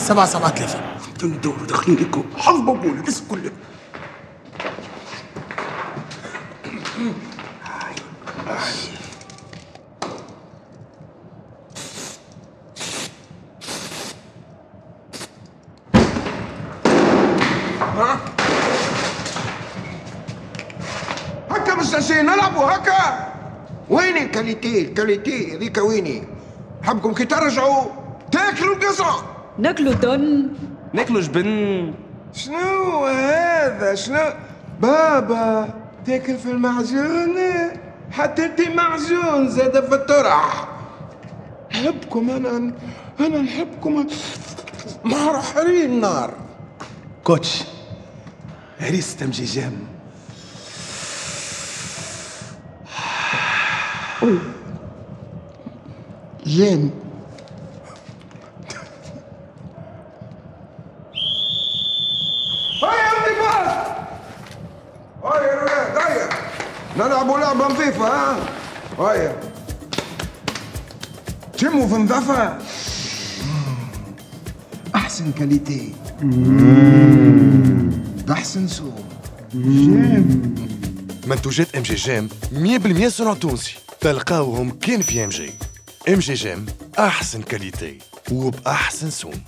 773. ندور داخلين لكم حظ بقول الاسم كله. هكا مستنسين نلعبوا هكا. وين الكاليتي هذيك ويني؟ حبكم كي ترجعوا تاكلوا القصة. ناكلوا دن، ناكلوا جبن. شنو هذا؟ شنو بابا تاكل في المعجون؟ حتى انت معجون زاد في الطرح. نحبكم انا نحبكم مع حريم النار. كوتش عريس تمجيجام. جيم هيا الضيفات، هيا يا ولاد هيا نلعبوا لعبة نظيفة. ها هيا تموا في نظافة. أحسن كاليتي، أحسن سوق. جيم منتوجات ام جي جام 100% صنع تونسي، تلقاوهم كان في ام جي. ام جي جام احسن كاليتي وباحسن سوم.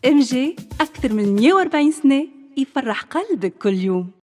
ام جي اكثر من 140 سنه يفرح قلبك كل يوم.